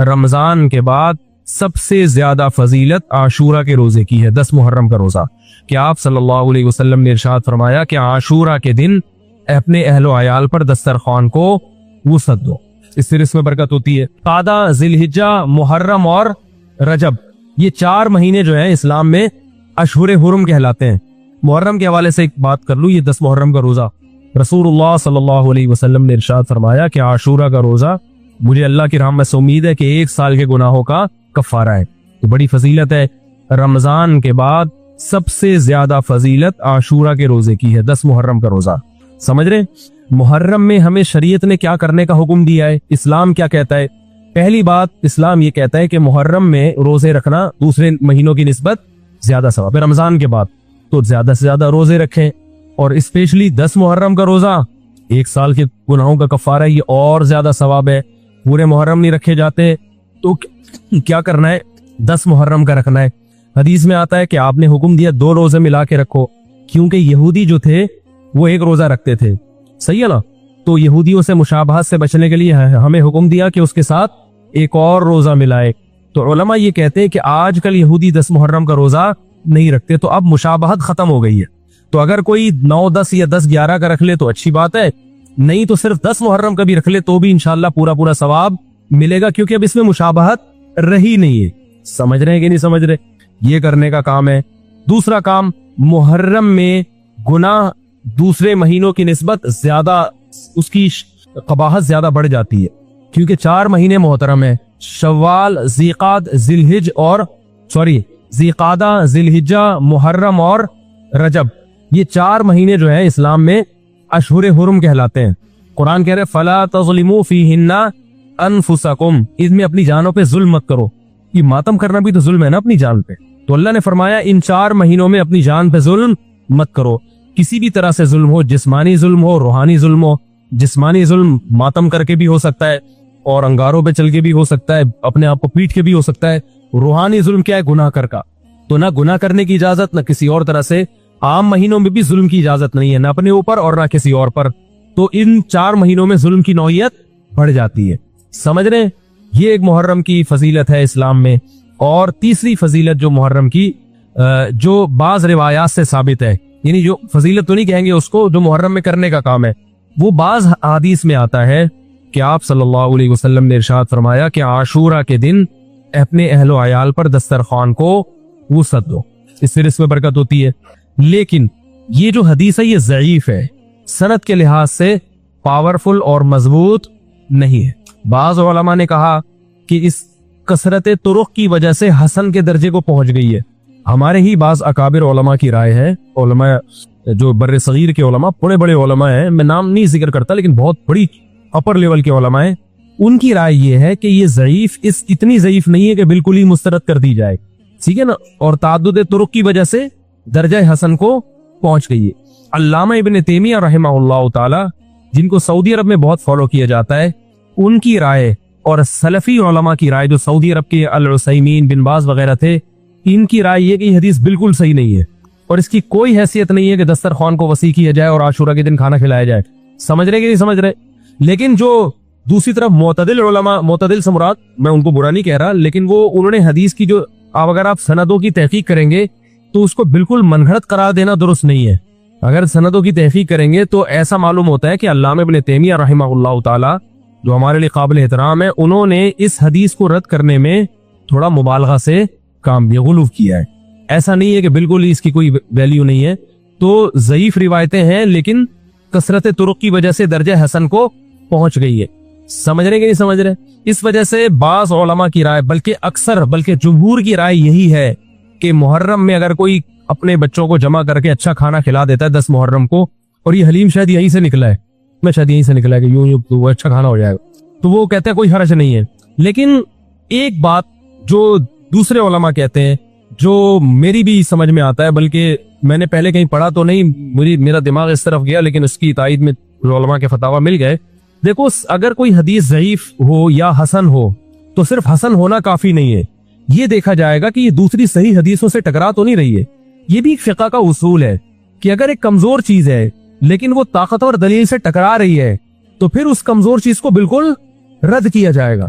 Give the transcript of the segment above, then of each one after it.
رمضان کے بعد سب سے زیادہ فضیلت عاشورہ کے روزے کی ہے، 10 محرم کا روزہ، کہ آپ صلی اللہ علیہ وسلم نے ارشاد فرمایا کہ عاشورہ کے دن اپنے اہل و عیال پر دسترخوان کو وسعت دو، اس سے رزق میں برکت ہوتی ہے۔ قعدہ، ذی الحجہ، محرم اور رجب، یہ 4 مہینے جو ہیں اسلام میں اشہر حرم کہلاتے ہیں۔ محرم کے حوالے سے ایک بات کر لوں، یہ 10 محرم کا روزہ، رسول اللہ صلی اللہ علیہ وسلم نے ارشاد فرمایا کہ عاشورہ کا روزہ مجھے اللہ کی رحمت سے امید ہے کہ 1 سال کے گناہوں کا کفارہ ہے، تو بڑی فضیلت ہے۔ رمضان کے بعد سب سے زیادہ فضیلت عاشورہ کے روزے کی ہے، 10 محرم کا روزہ، سمجھ رہے؟ محرم میں ہمیں شریعت نے کیا کرنے کا حکم دیا ہے، اسلام کیا کہتا ہے؟ پہلی بات، اسلام یہ کہتا ہے کہ محرم میں روزے رکھنا دوسرے مہینوں کی نسبت زیادہ ثواب ہے۔ رمضان کے بعد تو زیادہ سے زیادہ روزے رکھیں، اور اسپیشلی 10 محرم کا روزہ 1 سال کے گناہوں کا کفارہ ہے، یہ اور زیادہ ثواب ہے۔ پورے محرم نہیں رکھے جاتے تو کیا کرنا ہے؟ 10 محرم کا رکھنا ہے۔ حدیث میں آتا ہے کہ آپ نے حکم دیا 2 روزے ملا کے رکھو، کیونکہ یہودی جو تھے وہ 1 روزہ رکھتے تھے، صحیح ہے نا؟ تو یہودیوں سے مشابہت سے بچنے کے لیے ہمیں حکم دیا کہ اس کے ساتھ ایک اور روزہ ملائے۔ تو علماء یہ کہتے ہیں کہ آج کل یہودی 10 محرم کا روزہ نہیں رکھتے، تو اب مشابہت ختم ہو گئی ہے۔ تو اگر کوئی 9، 10 یا 10، 11 کا رکھ لے تو اچھی بات ہے، نہیں تو صرف 10 محرم کا بھی رکھ لے تو بھی انشاءاللہ پورا ثواب ملے گا، کیونکہ اب اس میں مشابہت رہی نہیں ہے۔ سمجھ رہے ہیں کہ نہیں سمجھ رہے؟ یہ کرنے کا کام ہے۔ دوسرا کام، محرم میں گناہ دوسرے مہینوں کی نسبت زیادہ، اس کی قباحت زیادہ بڑھ جاتی ہے، کیونکہ 4 مہینے محترم ہیں، شوال، ذیقعدہ، ذی الحجہ، محرم اور رجب، یہ 4 مہینے جو ہیں اسلام میں اشہر حرم کہلاتے ہیں۔ قرآن کہہ رہے فَلَا تَظْلِمُوا فِيهِنَّ أَنفُسَكُمْ، اس میں اپنی جانوں پہ ظلم مت کرو۔ یہ ماتم کرنا بھی تو ظلم ہے نا اپنی جان پہ، تو اللہ نے فرمایا ان 4 مہینوں میں اپنی جان پہ ظلم مت کرو، کسی بھی طرح سے ظلم ہو، جسمانی ظلم ہو، روحانی ظلم ہو۔ جسمانی ظلم ماتم کر کے بھی ہو سکتا ہے، اور انگاروں پہ چل کے بھی ہو سکتا ہے، اپنے آپ کو پیٹ کے بھی ہو سکتا ہے۔ روحانی ظلم کیا ہے؟ گناہ کر کا، تو نہ گناہ کرنے کی اجازت، نہ کسی اور طرح سے۔ عام مہینوں میں بھی ظلم کی اجازت نہیں ہے، نہ اپنے اوپر اور نہ کسی اور پر، تو ان 4 مہینوں میں ظلم کی نوعیت بڑھ جاتی ہے، سمجھ رہے ہیں؟ یہ ایک محرم کی فضیلت ہے اسلام میں۔ اور تیسری فضیلت جو محرم کی، جو بعض روایات سے ثابت ہے، یعنی جو فضیلت تو نہیں کہیں گے اس کو، جو محرم میں کرنے کا کام ہے، وہ بعض حدیث میں آتا ہے کہ آپ صلی اللہ علیہ وسلم نے ارشاد فرمایا کہ عاشورہ کے دن اپنے اہل و عیال پر دسترخوان کو وسعت دو، اس سے رزق میں برکت ہوتی ہے۔ لیکن یہ جو حدیث ہے یہ ضعیف ہے، سند کے لحاظ سے پاورفل اور مضبوط نہیں ہے۔ بعض علماء نے کہا کہ اس کثرت طرق کی وجہ سے حسن کے درجے کو پہنچ گئی ہے۔ ہمارے ہی بعض اکابر علماء کی رائے ہے، علماء جو بر صغیر کے علماء، بڑے علماء ہیں، میں نام نہیں ذکر کرتا لیکن بہت بڑی اپر لیول کے علماء ہیں، ان کی رائے یہ ہے کہ یہ ضعیف، اتنی ضعیف نہیں ہے کہ بالکل ہی مسترد کر دی جائے، ٹھیک ہے نا، اور تعدد طرق کی وجہ سے درجہ حسن کو پہنچ گئی ہے۔ علامہ ابن تیمیہ رحمہ اللہ تعالی، جن کو سعودی عرب میں بہت فالو کیا جاتا ہے، ان کی رائے اور سلفی علماء کی رائے، جو سعودی عرب کے العثیمین، بن باز وغیرہ تھے، ان کی رائے یہ کہ یہ حدیث بالکل صحیح نہیں ہے، اور اس کی کوئی حیثیت نہیں ہے کہ دسترخوان کو وسیع کیا جائے اور عاشورہ کے دن کھانا کھلایا جائے۔ سمجھ رہے کہ نہیں سمجھ رہے؟ لیکن جو دوسری طرف معتدل علماء، معتدل سے مراد میں ان کو برا نہیں کہہ رہا، لیکن وہ انہوں نے حدیث کی جو، اگر آپ سندوں کی تحقیق کریں گے تو اس کو بالکل منگھڑت قرار دینا درست نہیں ہے۔ اگر سندوں کی تحقیق کریں گے تو ایسا معلوم ہوتا ہے کہ علامہ ابن تیمیہ رحمہ اللہ تعالی، جو ہمارے لیے قابل احترام ہے، انہوں نے اس حدیث کو رد کرنے میں تھوڑا مبالغہ سے کام بھی، غلو کیا ہے۔ ایسا نہیں ہے کہ بالکل اس کی کوئی ویلیو نہیں ہے، تو ضعیف روایتیں ہیں لیکن کثرت طرق کی وجہ سے درجہ حسن کو پہنچ گئی ہے۔ سمجھ رہے کہ نہیں سمجھ رہے؟ اس وجہ سے بعض علماء کی رائے، بلکہ جمہور کی رائے یہی ہے کہ محرم میں اگر کوئی اپنے بچوں کو جمع کر کے اچھا کھانا کھلا دیتا ہے 10 محرم کو، اور یہ حلیم شاید یہیں سے نکلا ہے، کہ یوں تو وہ اچھا کھانا ہو جائے گا، تو وہ کہتے ہیں کوئی حرج نہیں ہے۔ لیکن ایک بات جو دوسرے علماء کہتے ہیں، جو میری بھی سمجھ میں آتا ہے، بلکہ میں نے پہلے کہیں پڑھا تو نہیں، میرا دماغ اس طرف گیا، لیکن اس کی تائید میں علماء کے فتاوی مل گئے۔ دیکھو، اگر کوئی حدیث ضعیف ہو یا حسن ہو تو صرف حسن ہونا کافی نہیں ہے، یہ دیکھا جائے گا کہ یہ دوسری صحیح حدیثوں سے ٹکرا تو نہیں رہی ہے۔ یہ بھی ایک فقہ کا اصول ہے کہ اگر ایک کمزور چیز ہے لیکن وہ طاقتور دلیل سے ٹکرا رہی ہے تو پھر اس کمزور چیز کو بالکل رد کیا جائے گا۔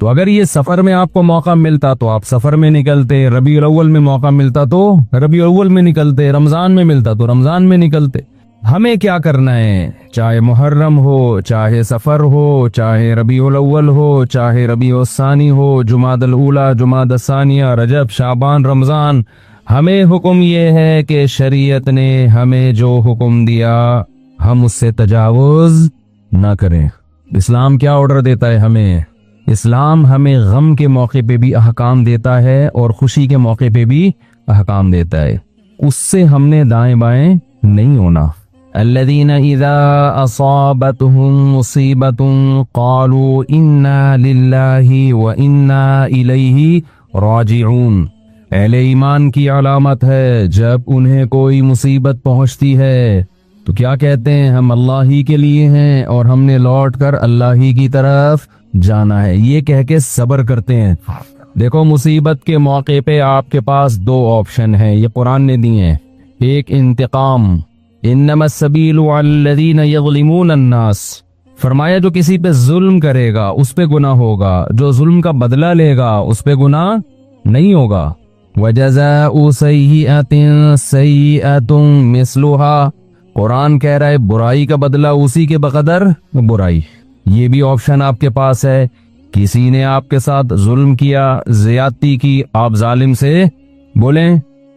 تو اگر یہ سفر میں آپ کو موقع ملتا تو آپ سفر میں نکلتے، ربیع الاول میں موقع ملتا تو ربیع الاول میں نکلتے، رمضان میں ملتا تو رمضان میں نکلتے۔ ہمیں کیا کرنا ہے، چاہے محرم ہو، چاہے سفر ہو، چاہے ربیع الاول ہو، چاہے ربیع الثانی ہو، جمادی الاولی، جمادی الثانیہ، رجب، شعبان، رمضان، ہمیں حکم یہ ہے کہ شریعت نے ہمیں جو حکم دیا ہم اس سے تجاوز نہ کریں۔ اسلام کیا آرڈر دیتا ہے ہمیں؟ اسلام ہمیں غم کے موقع پہ بھی احکام دیتا ہے اور خوشی کے موقع پہ بھی احکام دیتا ہے، اس سے ہم نے دائیں بائیں نہیں ہونا۔ الذین اذا اصابتهم مصیبة قالوا انا للہ وانا الیہ راجعون۔ اہل ایمان کی علامت ہے جب انہیں کوئی مصیبت پہنچتی ہے تو کیا کہتے ہیں؟ ہم اللہ ہی کے لیے ہیں اور ہم نے لوٹ کر اللہ ہی کی طرف جانا ہے، یہ کہہ کے صبر کرتے ہیں۔ دیکھو مصیبت کے موقع پہ آپ کے پاس دو آپشن ہیں، یہ قرآن نے دی ہیں۔ ایک انتقام، انما السبیل علی الذین یظلمون الناس، فرمایا جو کسی پہ ظلم کرے گا اس پہ گناہ ہوگا، جو ظلم کا بدلہ لے گا اس پہ گناہ نہیں ہوگا۔ وجزاء سیئۃ سیئۃ مثلھا، قرآن کہہ رہا ہے برائی کا بدلہ اسی کے بقدر برائی۔ یہ بھی آپشن آپ کے پاس ہے، کسی نے آپ کے ساتھ ظلم کیا، زیادتی کی، آپ ظالم سے بولیں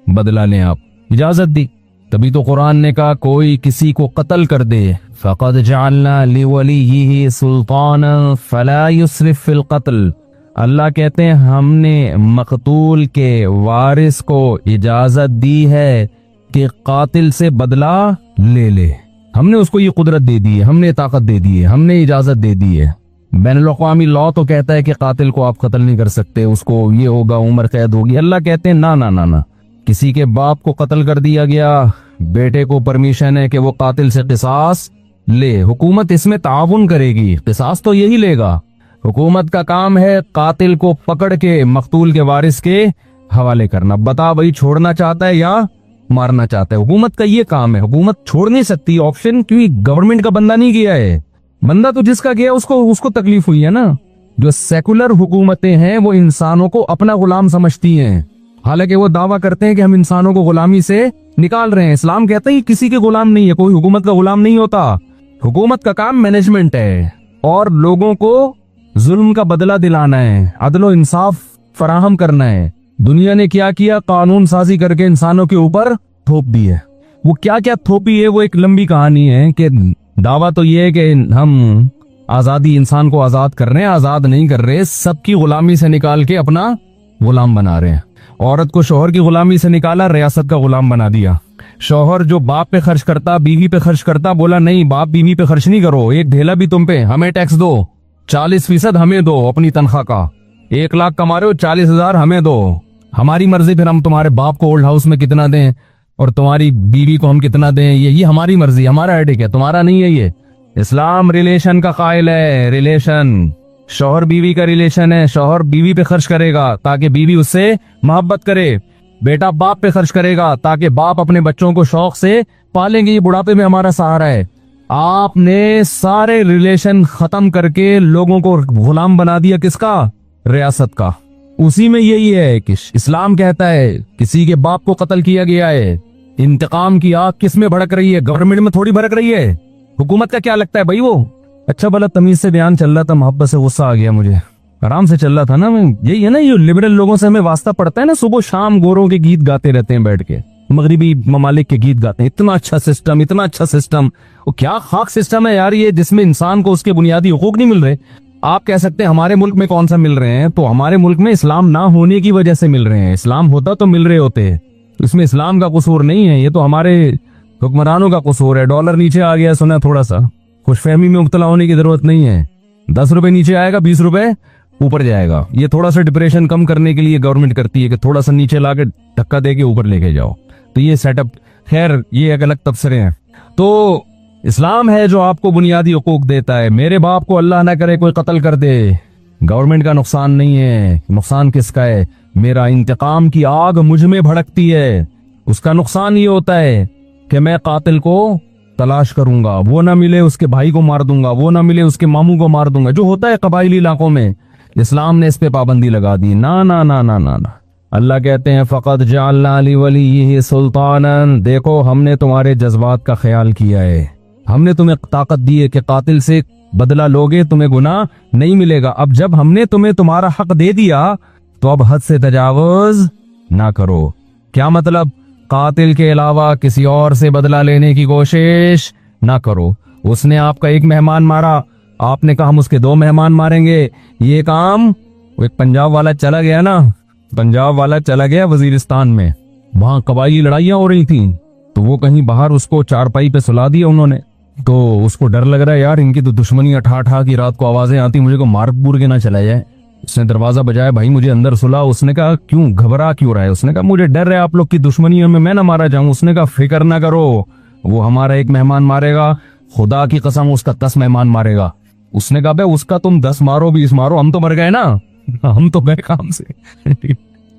بدلہ لیں، آپ اجازت دی، تبھی تو قرآن نے کہا کوئی کسی کو قتل کر دے فقد جعلنا لولیہ سلطانا فلا یسرف فی القتل، اللہ کہتے ہیں ہم نے مقتول کے وارث کو اجازت دی ہے کہ قاتل سے بدلہ لے لے، ہم نے اس کو یہ قدرت دے دی ہے، ہم نے طاقت دے دی ہے، ہم نے اجازت دے دی ہے۔ بین الاقوامی لاء تو کہتا ہے کہ قاتل کو آپ قتل نہیں کر سکتے، اس کو یہ ہوگا، عمر قید ہوگی، اللہ کہتے ہیں نا نا نا نا، کسی کے باپ کو قتل کر دیا گیا، بیٹے کو پرمیشن ہے کہ وہ قاتل سے قصاص لے، حکومت اس میں تعاون کرے گی، قصاص تو یہی لے گا، حکومت کا کام ہے قاتل کو پکڑ کے مقتول کے وارث کے حوالے کرنا، بتا بھائی چھوڑنا چاہتا ہے یا مارنا چاہتا ہے، حکومت کا یہ کام ہے، حکومت چھوڑ نہیں سکتی آپشن، کیونکہ گورنمنٹ کا بندہ نہیں گیا ہے، بندہ تو جس کا گیا اس کو تکلیف ہوئی ہے نا۔ جو سیکولر حکومتیں ہیں وہ انسانوں کو اپنا غلام سمجھتی ہیں، حالانکہ وہ دعویٰ کرتے ہیں کہ ہم انسانوں کو غلامی سے نکال رہے ہیں۔ اسلام کہتا ہے کسی کے غلام نہیں ہے، کوئی حکومت کا غلام نہیں ہوتا، حکومت کا کام مینجمنٹ ہے اور لوگوں کو ظلم کا بدلہ دلانا ہے، عدل و انصاف فراہم کرنا ہے۔ دنیا نے کیا کیا؟ قانون سازی کر کے انسانوں کے اوپر تھوپ دی ہے، وہ کیا کیا تھوپی ہے وہ ایک لمبی کہانی ہے، کہ دعویٰ تو یہ ہے کہ ہم آزادی، انسان کو آزاد کر رہے ہیں، آزاد نہیں کر رہے، سب کی غلامی سے نکال کے اپنا غلام بنا رہے ہیں۔ عورت کو شوہر کی غلامی سے نکالا، ریاست کا غلام بنا دیا۔ شوہر جو باپ پہ خرچ کرتا، بیوی پہ خرچ کرتا، بولا نہیں باپ بیوی پہ خرچ نہیں کرو، ایک ڈھیلا بھی تم پہ، ہمیں ٹیکس دو، 40% ہمیں دو اپنی تنخواہ کا، 1 لاکھ کما رہے ہو 40,000 ہمیں دو، ہماری مرضی، پھر ہم تمہارے باپ کو اولڈ ہاؤس میں کتنا دیں اور تمہاری بیوی کو ہم کتنا دیں، یہ ہماری مرضی، ہمارا ہیڈک ہے، تمہارا نہیں ہے۔ یہ اسلام ریلیشن کا قائل ہے، ریلیشن شوہر بیوی کا ریلیشن ہے، شوہر بیوی پہ خرچ کرے گا تاکہ بیوی اس سے محبت کرے، بیٹا باپ پہ خرچ کرے گا تاکہ باپ اپنے بچوں کو شوق سے پالیں گے، یہ بڑھاپے میں ہمارا سہارا ہے۔ آپ نے سارے ریلیشن ختم کر کے لوگوں کو غلام بنا دیا، کس کا؟ ریاست کا۔ اسی میں یہی ہے کہ اسلام کہتا ہے کسی کے باپ کو قتل کیا گیا ہے، انتقام کی آگ کس میں بھڑک رہی ہے؟ گورنمنٹ میں تھوڑی بھڑک رہی ہے، حکومت کا کیا لگتا ہے بھائی؟ وہ اچھا بھلا تمیز سے بیان چل رہا تھا، محبت سے غصہ آ گیا مجھے، آرام سے چل رہا تھا نا، یہی ہے نا، یہ لبرل لوگوں سے ہمیں واسطہ پڑتا ہے نا، صبح شام گوروں کے گیت گاتے رہتے ہیں بیٹھ کے، مغربی ممالک کے گیت گاتے ہیں، اتنا اچھا سسٹم، اتنا اچھا سسٹم، وہ کیا خاک سسٹم ہے یار یہ، جس میں انسان کو اس کے بنیادی حقوق نہیں مل رہے۔ آپ کہہ سکتے ہیں ہمارے ملک میں کون سا مل رہے ہیں، تو ہمارے ملک میں اسلام نہ ہونے کی وجہ سے مل رہے ہیں، اسلام ہوتا تو مل رہے ہوتے، اس میں اسلام کا قصور نہیں ہے، یہ تو ہمارے حکمرانوں کا قصور ہے۔ ڈالر نیچے آ گیا سنا، تھوڑا سا خوش فہمی میں مبتلا ہونے کی ضرورت نہیں ہے، 10 روپے نیچے آئے گا 20 روپے اوپر جائے گا، یہ تھوڑا سا ڈپریشن کم کرنے کے لیے گورنمنٹ کرتی ہے کہ تھوڑا سا نیچے لا کے دھکا دے کے اوپر لے کے جاؤ، تو یہ سیٹ اپ، خیر یہ ایک الگ تبصرے ہیں۔ تو اسلام ہے جو آپ کو بنیادی حقوق دیتا ہے، میرے باپ کو اللہ نہ کرے کوئی قتل کر دے، گورنمنٹ کا نقصان نہیں ہے، نقصان کس کا ہے؟ میرا انتقام کی آگ مجھ میں بھڑکتی ہے، اس کا نقصان یہ ہوتا ہے کہ میں قاتل کو تلاش کروں گا، وہ نہ ملے اس کے بھائی کو مار دوں گا، وہ نہ ملے اس کے ماموں کو مار دوں گا، جو ہوتا ہے قبائلی علاقوں میں۔ اسلام نے اس پہ پابندی لگا دی. نا نا نا نا نا نا. اللہ کہتے ہیں فقط جعلنا لولیہ سلطانا، دیکھو ہم نے تمہارے جذبات کا خیال کیا ہے، ہم نے تمہیں طاقت دی ہے کہ قاتل سے بدلہ لوگے تمہیں گناہ نہیں ملے گا. اب جب ہم نے تمہیں تمہارا حق دے دیا تو اب حد سے تجاوز نہ کرو. کیا مطلب؟ قاتل کے علاوہ کسی اور سے بدلہ لینے کی کوشش نہ کرو. اس نے آپ کا ایک مہمان مارا، آپ نے کہا ہم اس کے 2 مہمان ماریں گے. یہ کام ایک پنجاب والا چلا گیا نا، پنجاب والا چلا گیا وزیرستان میں، وہاں قبائلی لڑائیاں ہو رہی تھیں، تو وہ کہیں باہر اس کو چارپائی پہ سلا دیا انہوں نے. تو اس کو ڈر لگ رہا ہے یار ان کی تو دشمنی اٹھا کی رات کو آوازیں آتی، مجھے کو مار پور کے نہ چلا جائے. اس نے دروازہ بجایا، بھائی مجھے اندر سلا. اس نے کہا کیوں گھبرا کیوں رہا ہے؟ اس نے کہا مجھے ڈر ہے آپ لوگ کی دشمنیوں میں نہ مارا جاؤں. اس نے کہا فکر نہ کرو، وہ ہمارا ایک مہمان مارے گا، خدا کی قسم اس کا 10 مہمان مارے گا. اس نے کہا بے اس کا تم 10 مارو 20 مارو، ہم تو مر گئے نا، ہم تو گئے کام سے.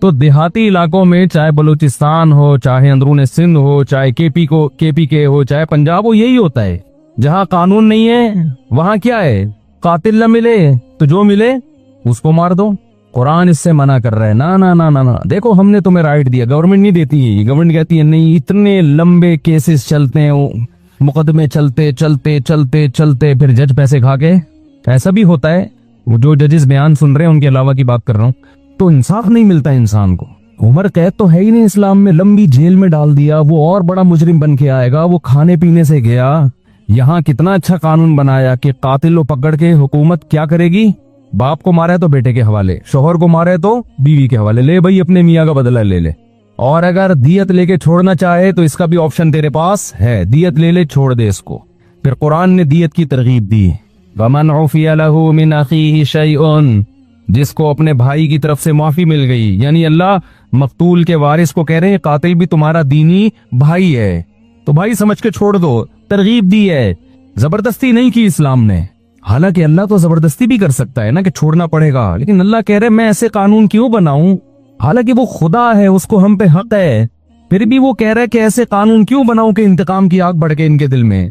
تو دیہاتی علاقوں میں چاہے بلوچستان ہو، چاہے اندرون سندھ ہو، چاہے کے پی کے ہو، چاہے پنجاب ہو، یہی ہوتا ہے. جہاں قانون نہیں ہے وہاں کیا ہے؟ قاتل نہ ملے تو جو ملے اس کو مار دو. قرآن اس سے منع کر رہا ہے. نا نا نا نا نا. دیکھو ہم نے تمہیں رائٹ دیا، گورنمنٹ نہیں دیتی ہے، گورنمنٹ کہتی ہے نہیں. اتنے لمبے کیسز چلتے ہیں، مقدمے چلتے چلتے چلتے چلتے پھر جج پیسے کھا کے. ایسا بھی ہوتا ہے، وہ جو ججز بیان سن رہے ہیں ان کے علاوہ کی بات کر رہا ہوں. تو انصاف نہیں ملتا انسان کو. عمر قید تو ہے ہی نہیں اسلام میں، لمبی جیل میں ڈال دیا، وہ اور بڑا مجرم بن کے آئے گا. وہ کھانے پینے سے گیا. یہاں کتنا اچھا قانون بنایا کہ قاتل کو پکڑ کے حکومت کیا کرے گی؟ باپ کو مارا ہے تو بیٹے کے حوالے، شوہر کو مارا ہے تو بیوی کے حوالے، لے بھائی اپنے میاں کا بدلہ لے لے. اور اگر دیت لے کے چھوڑنا چاہے تو اس کا بھی آپشن تیرے پاس ہے، دیت لے لے چھوڑ دے اس کو. پھر قرآن نے دیت کی ترغیب دی. وَمَنْ عُفِيَ لَهُ مِنْ أَخِيهِ شَيْءٌ، جس کو اپنے بھائی کی طرف سے معافی مل گئی. یعنی اللہ مقتول کے وارث کو کہہ رہے ہیں قاتل بھی تمہارا دینی بھائی ہے تو بھائی سمجھ کے چھوڑ دو. ترغیب دی ہے، زبردستی نہیں کی اسلام نے. حالانکہ اللہ تو زبردستی بھی کر سکتا ہے نا کہ چھوڑنا پڑے گا، لیکن اللہ کہہ رہے میں ایسے قانون کیوں بناؤں؟ حالانکہ وہ خدا ہے، اس کو ہم پہ حق ہے، پھر بھی وہ کہہ رہا ہے کہ ایسے قانون کیوں بناؤں کہ انتقام کی آگ بڑھ کے ان کے دل میں.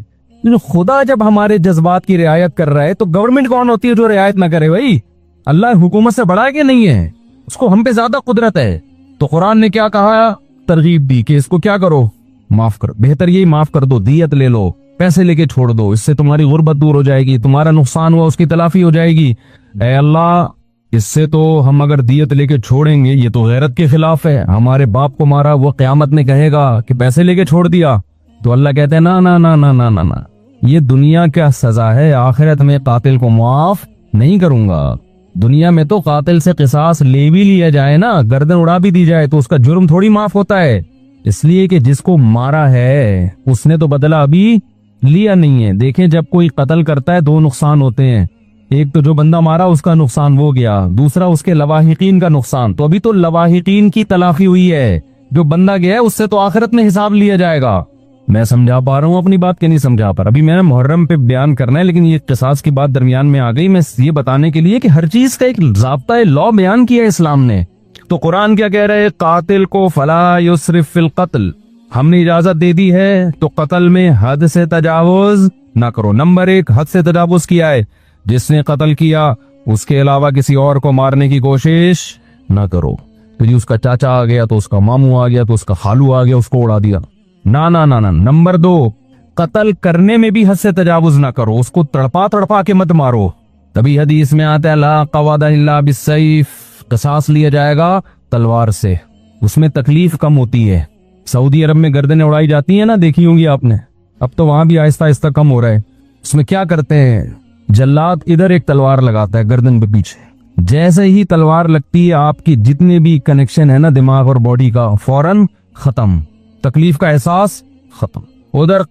خدا جب ہمارے جذبات کی رعایت کر رہا ہے تو گورنمنٹ کون ہوتی ہے جو رعایت نہ کرے؟ بھائی اللہ حکومت سے بڑا ہے کہ نہیں ہے؟ اس کو ہم پہ زیادہ قدرت ہے. تو قرآن نے کیا کہا؟ ترغیب دی کہ اس کو کیا کرو؟ معاف کرو. بہتر یہی معاف کر دو، دیت لے لو، پیسے لے کے چھوڑ دو، اس سے تمہاری غربت دور ہو جائے گی، تمہارا نقصان ہوا اس کی تلافی ہو جائے گی. اے اللہ اس سے تو ہم اگر دیت لے کے چھوڑیں گے یہ تو غیرت کے خلاف ہے. ہمارے باپ کو مارا، وہ قیامت میں کہے گا کہ پیسے لے کے چھوڑ دیا. تو اللہ کہتے ہیں نا نا نا نا نا نا نا، یہ دنیا کا سزا ہے، آخرت میں قاتل کو معاف نہیں کروں گا. دنیا میں تو قاتل سے قصاص لے بھی لیا جائے نا، گردن اڑا بھی دی جائے تو اس کا جرم تھوڑی معاف ہوتا ہے. اس لیے کہ جس کو مارا ہے اس نے تو بدلہ ابھی لیا نہیں ہے. دیکھیں جب کوئی قتل کرتا ہے 2 نقصان ہوتے ہیں، ایک تو جو بندہ مارا اس کا نقصان وہ گیا، دوسرا اس کے لواحقین کا نقصان. تو ابھی تو لواحقین کی تلافی ہوئی ہے، جو بندہ گیا ہے اس سے تو آخرت میں حساب لیا جائے گا. میں سمجھا پا رہا ہوں اپنی بات کہ نہیں سمجھا پا رہا؟ ابھی میں نے محرم پہ بیان کرنا ہے لیکن یہ قصاص کی بات درمیان میں آ گئی. میں یہ بتانے کے لیے کہ ہر چیز کا ایک ضابطہ لا بیان کیا ہے اسلام نے. تو قرآن کیا کہہ رہے؟ قاتل کو فلا یسرف فی القتل، ہم نے اجازت دے دی ہے تو قتل میں حد سے تجاوز نہ کرو. نمبر 1 حد سے تجاوز کیا ہے، جس نے قتل کیا اس کے علاوہ کسی اور کو مارنے کی کوشش نہ کرو. تو جی اس کا چاچا آ گیا تو اس کا ماموں آ گیا تو اس کا خالو آ گیا، اس کو اڑا دیا. نا نا نا نا. نمبر 2 قتل کرنے میں بھی حد سے تجاوز نہ کرو، اس کو تڑپا کے مت مارو. تبھی حدیث میں آتا ہے لا قواد الا بالسیف، قصاص لیا جائے گا تلوار سے، اس میں تکلیف کم ہوتی ہے. سعودی عرب میں گردنیں اڑائی جاتی ہیں نا، دیکھی ہوں گی آپ نے، اب تو وہاں بھی آہستہ آہستہ کم ہو رہا ہے. اس میں کیا کرتے ہیں، جلاد ادھر ایک تلوار لگاتا ہے گردن پہ پیچھے، جیسے ہی تلوار لگتی ہے آپ کی جتنے بھی کنیکشن ہے نا دماغ اور باڈی کا فوراً ختم، تکلیف کا احساس ختم. ادھر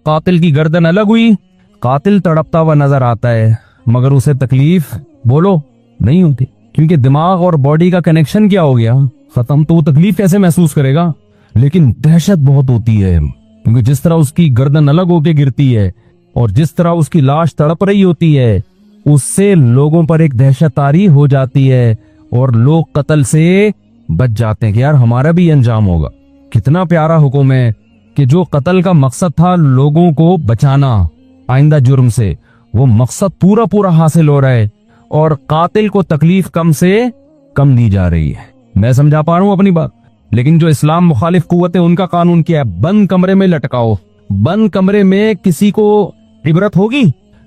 قاتل کی گردن الگ ہوئی، قاتل تڑپتا ہوا نظر آتا ہے مگر اسے تکلیف بولو نہیں ہوتی، کیونکہ دماغ اور باڈی کا کنیکشن کیا ہو گیا، ختم. تو وہ تکلیف کیسے محسوس کرے گا؟ لیکن دہشت بہت ہوتی ہے، کیونکہ جس طرح اس کی گردن الگ ہو کے گرتی ہے اور جس طرح اس کی لاش تڑپ رہی ہوتی ہے، اس سے لوگوں پر ایک دہشت طاری ہو جاتی ہے اور لوگ قتل سے بچ جاتے ہیں کہ یار ہمارا بھی انجام ہوگا. کتنا پیارا حکم ہے کہ جو قتل کا مقصد تھا لوگوں کو بچانا آئندہ جرم سے، وہ مقصد پورا حاصل ہو رہا ہے. اور قاتل کو تکلیف کم سے کم دی جا رہی ہے. میں سمجھا پا رہا ہوں اپنی بات. لیکن جو اسلام مخالف قوت ہے ان کا قانون کیا ہے؟ بند کمرے میں لٹکاؤ. بند کمرے میں کسی کو عبرت ہوگی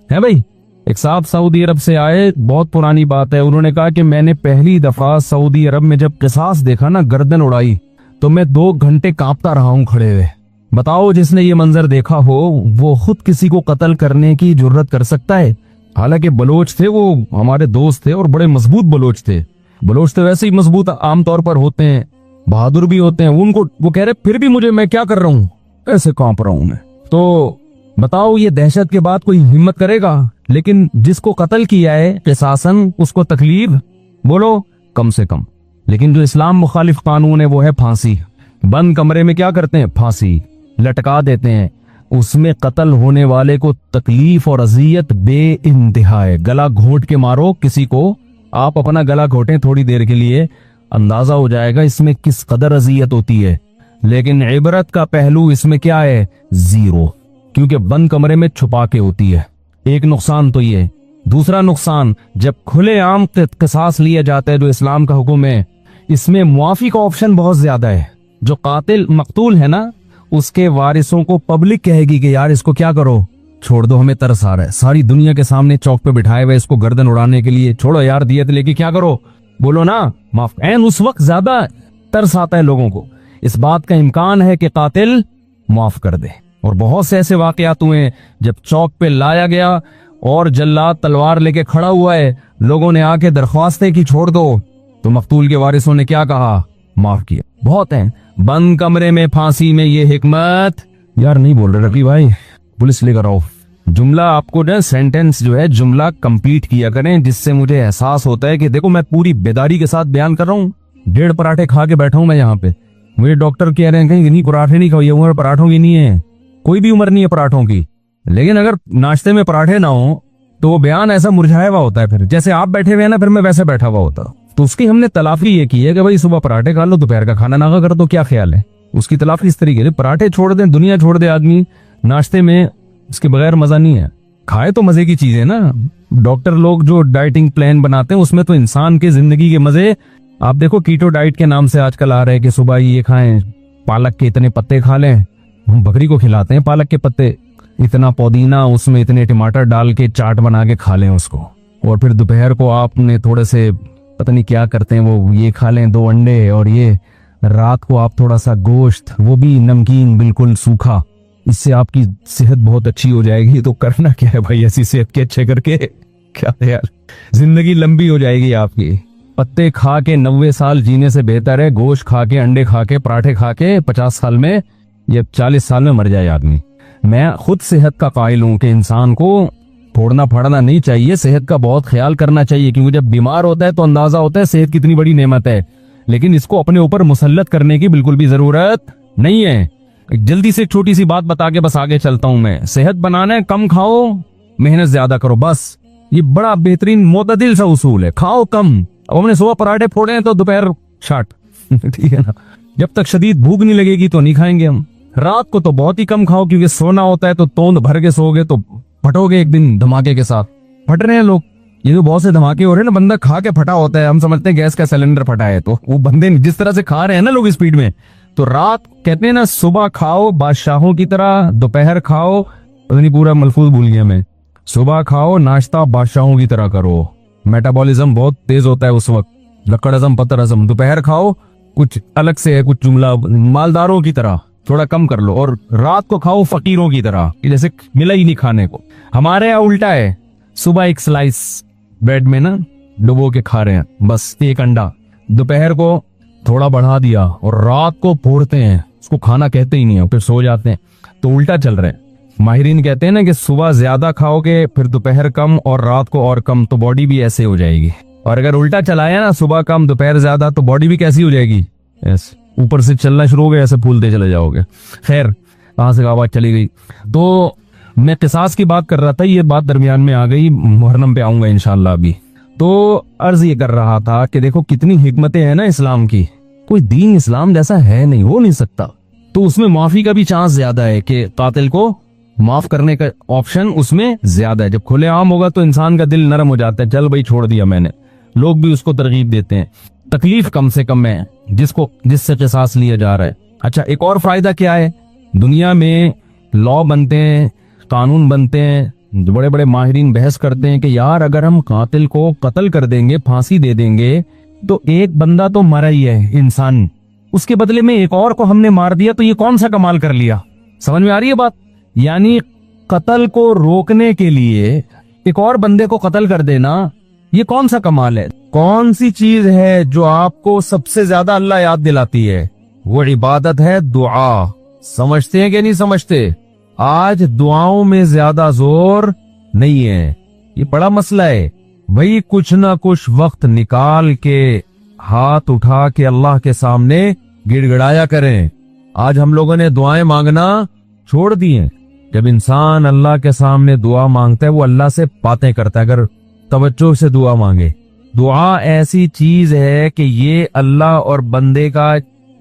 ہے بھائی؟ ایک صاحب سعودی عرب سے آئے, بہت پرانی بات ہے, انہوں نے کہا کہ میں نے پہلی دفعہ سعودی عرب میں جب قصاص دیکھا نا, گردن اڑائی, تو میں 2 گھنٹے کانپتا رہا ہوں کھڑے ہوئے. بتاؤ جس نے یہ منظر دیکھا ہو وہ خود کسی کو قتل کرنے کی جرت کر سکتا ہے؟ حالانکہ بلوچ تھے, وہ ہمارے دوست تھے اور بڑے مضبوط بلوچ تھے. بلوچ تو ویسے ہی مضبوط عام طور پر ہوتے ہیں, بہادر بھی ہوتے ہیں. ان کو وہ کہہ رہے پھر بھی مجھے, میں کیا کر رہا ہوں, ایسے کانپ رہا ہوں میں. تو بتاؤ یہ دہشت کے بعد کوئی ہمت کرے گا؟ لیکن جس کو قتل کیا ہے قصاصاً اس کو تکلیف بولو کم سے کم. لیکن جو اسلام مخالف قانون ہے وہ ہے پھانسی. بند کمرے میں کیا کرتے ہیں؟ پھانسی لٹکا دیتے ہیں. اس میں قتل ہونے والے کو تکلیف اور اذیت بے انتہا ہے. گلا گھونٹ کے مارو کسی کو, آپ اپنا گلا گھونٹیں تھوڑی دیر کے لیے, اندازہ ہو جائے گا اس میں کس قدر اذیت ہوتی ہے. لیکن عبرت کا پہلو اس میں کیا ہے؟ 0, کیونکہ بند کمرے میں چھپا کے ہوتی ہے. ایک نقصان تو یہ. دوسرا نقصان, جب کھلے عام قصاص لیا جاتا ہے جو اسلام کا حکم ہے, اس میں معافی کا آپشن بہت زیادہ ہے. جو قاتل مقتول ہے نا, اس کے وارثوں کو پبلک کہے گی کہ یار اس کو کیا کرو, چھوڑ دو, ہمیں ترس آ رہا ہے. ساری دنیا کے سامنے چوک پہ بٹھائے ہوئے اس کو گردن اڑانے کے لیے, چھوڑو یار دیت لے کے کیا کرو, بولو نا معاف. اس وقت زیادہ ترس آتا ہے لوگوں کو. اس بات کا امکان ہے کہ قاتل معاف کر دے. اور بہت سے ایسے واقعات ہوئے جب چوک پہ لایا گیا اور جلاد تلوار لے کے کھڑا ہوا ہے, لوگوں نے آ کے درخواستیں کی چھوڑ دو, تو مقتول کے وارثوں نے کیا کہا؟ معاف کیا. بہت ہیں. بند کمرے میں پھانسی میں یہ حکمت, یار نہیں بول رہے رفیع بھائی, پولیس لے کر آؤ. جملہ آپ کو نا سینٹنس جو ہے جملہ کمپلیٹ کیا کریں, جس سے مجھے احساس ہوتا ہے کہ دیکھو میں پوری بیداری کے ساتھ بیان کر رہا ہوں. 1.5 پراٹھے کھا کے بیٹھا ہوں میں یہاں پہ. مجھے ڈاکٹر کہہ رہے ہیں کہ نہیں پراٹھے نہیں کھاؤ, یہ عمر پراٹھوں کی نہیں ہے, کوئی بھی عمر نہیں ہے پراٹھوں کی. لیکن اگر ناشتے میں پراٹھے نہ ہوں تو وہ بیان ایسا مرجھایا ہوا ہوتا ہے, پھر جیسے آپ بیٹھے ہوئے ہیں نا, پھر میں ویسے بیٹھا ہوا ہوتا. تو اس کی ہم نے تلافی یہ کی ہے کہ بھائی صبح پراٹھے کھا لو, دوپہر کا کھانا نہ کر دو. کیا خیال ہے اس کی تلافی اس طریقے سے؟ پراٹھے چھوڑ دیں, دنیا چھوڑ دے آدمی, ناشتے میں اس کے بغیر مزہ نہیں ہے. کھائے تو مزے کی چیزیں نا. ڈاکٹر لوگ جو ڈائٹنگ پلان بناتے ہیں اس میں تو انسان کے زندگی کے مزے, آپ دیکھو کیٹو ڈائٹ کے نام سے آج کل آ رہے ہیں کہ صبح یہ کھائیں, پالک کے اتنے پتے کھا لیں. ہم بکری کو کھلاتے ہیں پالک کے پتے, اتنا پودینہ, اس میں اتنے ٹماٹر ڈال کے چاٹ بنا کے کھا لیں اس کو. اور پھر دوپہر کو آپ نے تھوڑے سے پتہ نہیں کیا کرتے ہیں وہ یہ کھا لیں 2 انڈے, اور یہ رات کو آپ تھوڑا سا گوشت, وہ بھی نمکین بالکل سوکھا. اس سے آپ کی صحت بہت اچھی ہو جائے گی. تو کرنا کیا ہے بھائی, ایسی صحت کے اچھے کر کے کیا ہے یار, زندگی لمبی ہو جائے گی آپ کی. پتے کھا کے 90 سال جینے سے بہتر ہے گوشت کھا کے, انڈے کھا کے, پراٹھے کھا کے 50 سال میں یا 40 سال میں مر جائے آدمی. میں خود صحت کا قائل ہوں کہ انسان کو پھوڑنا پھاڑنا نہیں چاہیے, صحت کا بہت خیال کرنا چاہیے, کیونکہ جب بیمار ہوتا ہے تو اندازہ ہوتا ہے صحت کتنی بڑی نعمت ہے. لیکن اس کو اپنے اوپر مسلط کرنے کی بالکل بھی ضرورت نہیں ہے. جلدی سے ایک چھوٹی سی بات بتا کے بس آگے چلتا ہوں میں. صحت بنانا ہے, کم کھاؤ, محنت زیادہ کرو, بس یہ بڑا بہترین معتدل سا اصول ہے. کھاؤ کم. اب ہم نے صبح پراٹھے پھوڑے ہیں تو دوپہر چھاٹ ٹھیک ہے نا. جب تک شدید بھوک نہیں لگے گی تو نہیں کھائیں گے ہم. رات کو تو بہت ہی کم کھاؤ, کیونکہ سونا ہوتا ہے تو توند بھر کے سو گے تو پھٹو گے ایک دن دھماکے کے ساتھ. پھٹ رہے ہیں لوگ, یہ جو بہت سے دھماکے ہو رہے ہیں نا, بندہ کھا کے پھٹا ہوتا ہے, ہم سمجھتے ہیں گیس کا سلنڈر پھٹا ہے. تو وہ بندے جس طرح سے کھا رہے ہیں نا لوگ اسپیڈ میں, تو رات کہتے ہیں نا صبح کھاؤ بادشاہوں کی طرح, دوپہر کھاؤ, پتہ نہیں پورا ملفوظ بھول گیا میں, صبح کھاؤ ناشتہ بادشاہوں کی طرح کرو, میٹابولزم بہت تیز ہوتا ہے اس وقت, لکڑ ہضم پتر ہضم. دوپہر کھاؤ کچھ الگ سے ہے, کچھ جملہ مالداروں کی طرح, تھوڑا کم کر لو. اور رات کو کھاؤ فقیروں کی طرح, جیسے ملا ہی نہیں کھانے کو. ہمارے یہاں الٹا ہے, صبح ایک سلائس بیڈ میں نا ڈبو کے کھا رہے ہیں, بس ایک انڈا. دوپہر کو تھوڑا بڑھا دیا اور رات کو پھوڑتے ہیں, اس کو کھانا کہتے ہی نہیں ہے, پھر سو جاتے ہیں. تو الٹا چل رہے ہیں. ماہرین کہتے ہیں نا کہ صبح زیادہ کھاؤ گے, پھر دوپہر کم اور رات کو اور کم, تو باڈی بھی ایسے ہو جائے گی. اور اگر الٹا چلایا نا, صبح کم دوپہر زیادہ, تو باڈی بھی کیسی ہو جائے گی, ایسے اوپر سے چلنا شروع ہو گیا, ایسے پھولتے چلے جاؤ گے. خیر, کہاں سے آواز چلی گئی. تو میں قصاص کی بات کر رہا تھا, یہ بات درمیان میں آ گئی, محرم پہ آؤں گا انشاءاللہ ابھی. تو عرض یہ کر رہا تھا کہ دیکھو کتنی حکمتیں ہیں نا اسلام کی, کوئی دین اسلام جیسا ہے نہیں, ہو نہیں سکتا. تو اس میں معافی کا بھی چانس زیادہ ہے کہ قاتل کو معاف کرنے کا آپشن اس میں زیادہ ہے. جب کھلے عام ہوگا تو انسان کا دل نرم ہو جاتا ہے, چل بھائی چھوڑ دیا میں نے. لوگ بھی اس کو ترغیب دیتے ہیں. تکلیف کم سے کم ہے جس سے قصاص لیا جا رہا ہے. اچھا, ایک اور فائدہ کیا ہے, دنیا میں لا بنتے ہیں, قانون بنتے ہیں, بڑے بڑے ماہرین بحث کرتے ہیں کہ یار اگر ہم قاتل کو قتل کر دیں گے, پھانسی دے دیں گے, تو ایک بندہ تو مرا ہی ہے انسان, اس کے بدلے میں ایک اور کو ہم نے مار دیا, تو یہ کون سا کمال کر لیا. سمجھ میں آ رہی ہے بات؟ یعنی قتل کو روکنے کے لیے ایک اور بندے کو قتل کر دینا, یہ کون سا کمال ہے؟ کون سی چیز ہے جو آپ کو سب سے زیادہ اللہ یاد دلاتی ہے؟ وہ عبادت ہے, دعا. سمجھتے ہیں کہ نہیں سمجھتے؟ آج دعاؤں میں زیادہ زور نہیں ہے. یہ بڑا مسئلہ ہے بھئی. کچھ نہ کچھ وقت نکال کے ہاتھ اٹھا کے اللہ کے سامنے گڑ گڑایا کریں. آج ہم لوگوں نے دعائیں مانگنا چھوڑ دی ہیں. جب انسان اللہ کے سامنے دعا مانگتا ہے وہ اللہ سے باتیں کرتا ہے, اگر توجہ سے دعا مانگے. دعا ایسی چیز ہے کہ یہ اللہ اور بندے کا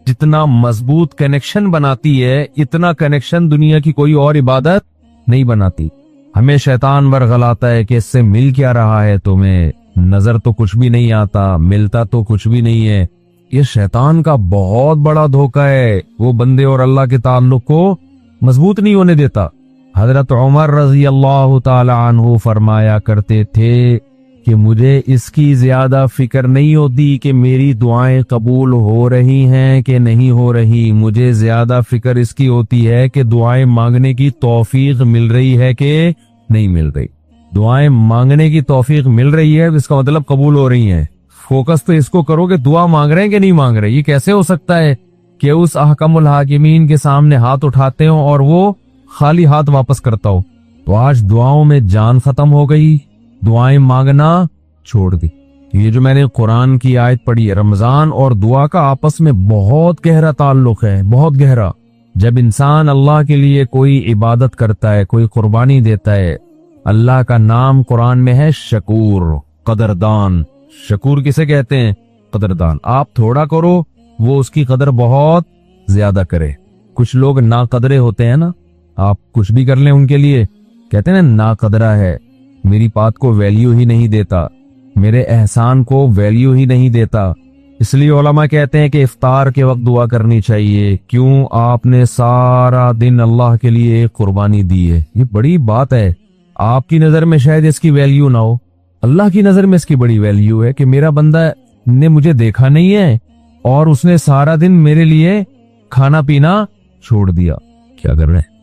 جتنا مضبوط کنیکشن بناتی ہے, اتنا کنیکشن دنیا کی کوئی اور عبادت نہیں بناتی. ہمیں شیطان ورغلاتا ہے کہ اس سے مل کیا رہا ہے تمہیں, نظر تو کچھ بھی نہیں آتا, ملتا تو کچھ بھی نہیں ہے. یہ شیطان کا بہت بڑا دھوکہ ہے, وہ بندے اور اللہ کے تعلق کو مضبوط نہیں ہونے دیتا. حضرت عمر رضی اللہ تعالی عنہ فرمایا کرتے تھے کہ مجھے اس کی زیادہ فکر نہیں ہوتی کہ میری دعائیں قبول ہو رہی ہیں کہ نہیں ہو رہی, مجھے زیادہ فکر اس کی ہوتی ہے کہ دعائیں مانگنے کی توفیق مل رہی ہے کہ نہیں مل رہی. دعائیں مانگنے کی توفیق مل رہی ہے اس کا مطلب قبول ہو رہی ہیں. فوکس تو اس کو کرو کہ دعا مانگ رہے ہیں کہ نہیں مانگ رہے. یہ کیسے ہو سکتا ہے کہ اس احکم الحاکمین کے سامنے ہاتھ اٹھاتے ہوں اور وہ خالی ہاتھ واپس کرتا ہو. تو آج دعاؤں میں جان ختم ہو گئی, دعائیں مانگنا چھوڑ دی. یہ جو میں نے قرآن کی آیت پڑھی ہے, رمضان اور دعا کا آپس میں بہت گہرا تعلق ہے, بہت گہرا. جب انسان اللہ کے لیے کوئی عبادت کرتا ہے, کوئی قربانی دیتا ہے, اللہ کا نام قرآن میں ہے شکور, قدردان. شکور کسے کہتے ہیں؟ قدردان. آپ تھوڑا کرو وہ اس کی قدر بہت زیادہ کرے. کچھ لوگ ناقدرے ہوتے ہیں نا, آپ کچھ بھی کر لیں ان کے لیے کہتے ہیں نا ناقدرہ ہے, میری بات کو ویلیو ہی نہیں دیتا, میرے احسان کو ویلیو ہی نہیں دیتا. اس لیے علماء کہتے ہیں کہ افطار کے وقت دعا کرنی چاہیے. کیوں؟ آپ نے سارا دن اللہ کے لیے ایک قربانی دی ہے. یہ بڑی بات ہے. آپ کی نظر میں شاید اس کی ویلیو نہ ہو, اللہ کی نظر میں اس کی بڑی ویلیو ہے کہ میرا بندہ نے مجھے دیکھا نہیں ہے اور اس نے سارا دن میرے لیے کھانا پینا چھوڑ دیا. کیا کر رہے ہیں؟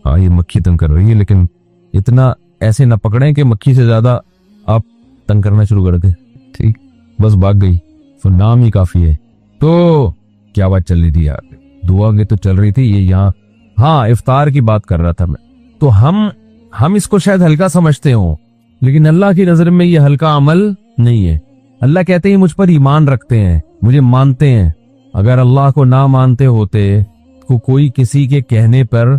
ہاں, یہ مکھی تنگ کر رہی ہے, لیکن اتنا ایسے نہ پکڑیں کہ مکھی سے زیادہ آپ تنگ کرنا شروع کر دیں. ٹھیک, بس بھاگ گئی تو نام ہی کافی ہے. تو کیا بات چل رہی تھی یار؟ دعا کی تو چل رہی تھی یہ یہاں. ہاں, افطار کی بات کر رہا تھا میں. تو ہم اس کو شاید ہلکا سمجھتے ہوں, لیکن اللہ کی نظر میں یہ ہلکا عمل نہیں ہے. اللہ کہتے ہیں مجھ پر ایمان رکھتے ہیں, مجھے مانتے ہیں. اگر اللہ کو نہ مانتے ہوتے تو کوئی کسی کے کہنے پر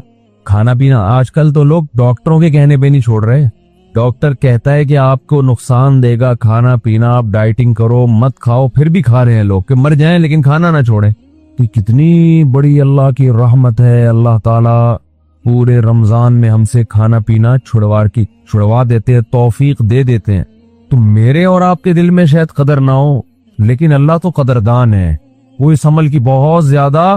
کھانا پینا, آج کل تو لوگ ڈاکٹروں کے کہنے پہ نہیں چھوڑ رہے. ڈاکٹر کہتا ہے کہ آپ کو نقصان دے گا کھانا پینا, آپ ڈائٹنگ کرو, مت کھاؤ, پھر بھی کھا رہے ہیں لوگ کہ مر جائیں لیکن کھانا نہ چھوڑیں. تو کتنی بڑی اللہ کی رحمت ہے. اللہ تعالیٰ پورے رمضان میں ہم سے کھانا پینا چھڑوا دیتے ہیں, توفیق دے دیتے ہیں. تو میرے اور آپ کے دل میں شاید قدر نہ ہو, لیکن اللہ تو قدردان ہے, وہ اس عمل کی بہت زیادہ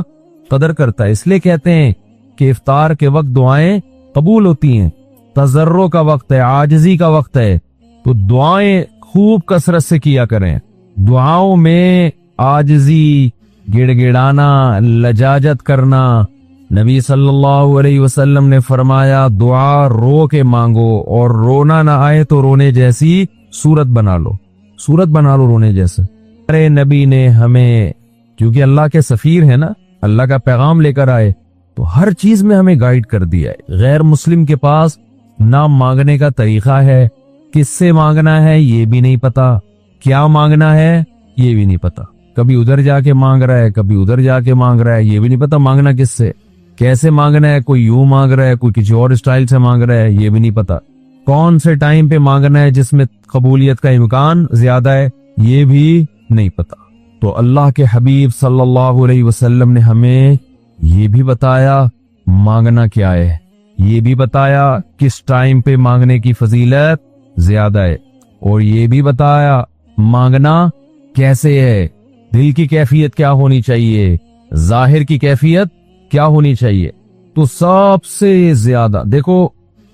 قدر کرتا ہے. اس لیے کہتے ہیں کہ افطار کے وقت دعائیں قبول ہوتی ہیں. تضرع کا وقت ہے, عاجزی کا وقت ہے, تو دعائیں خوب کثرت سے کیا کریں. دعاؤں میں عاجزی, گڑ گڑانا, لجاجت کرنا. نبی صلی اللہ علیہ وسلم نے فرمایا دعا رو کے مانگو, اور رونا نہ آئے تو رونے جیسی صورت بنا لو, رونے جیسے. ارے نبی نے ہمیں, کیونکہ اللہ کے سفیر ہے نا, اللہ کا پیغام لے کر آئے, تو ہر چیز میں ہمیں گائیڈ کر دیا ہے. غیر مسلم کے پاس نہ مانگنے کا طریقہ ہے, کس سے مانگنا ہے یہ بھی نہیں پتا, کیا مانگنا ہے یہ بھی نہیں پتا. کبھی ادھر جا کے مانگ رہا ہے, کبھی ادھر جا کے مانگ رہا ہے, یہ بھی نہیں پتا مانگنا کس سے, کیسے مانگنا ہے. کوئی یوں مانگ رہا ہے, کوئی کسی اور اسٹائل سے مانگ رہا ہے, یہ بھی نہیں پتا. کون سے ٹائم پہ مانگنا ہے جس میں قبولیت کا امکان زیادہ ہے, یہ بھی نہیں پتا. تو اللہ کے حبیب صلی اللہ علیہ وسلم نے ہمیں یہ بھی بتایا مانگنا کیا ہے. یہ بھی بتایا کس ٹائم پہ مانگنے کی فضیلت زیادہ ہے، اور یہ بھی بتایا مانگنا کیسے ہے، دل کی کیفیت کیا ہونی چاہیے، ظاہر کی کیفیت کیا ہونی چاہیے۔ تو سب سے زیادہ دیکھو،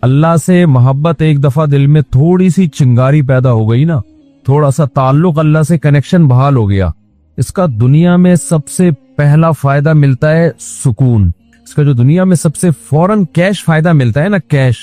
اللہ سے محبت ایک دفعہ دل میں تھوڑی سی چنگاری پیدا ہو گئی نا، تھوڑا سا تعلق اللہ سے کنیکشن بحال ہو گیا، اس کا دنیا میں سب سے پہلا فائدہ ملتا ہے سکون۔ اس کا جو دنیا میں سب سے فوراً کیش فائدہ ملتا ہے نا، کیش،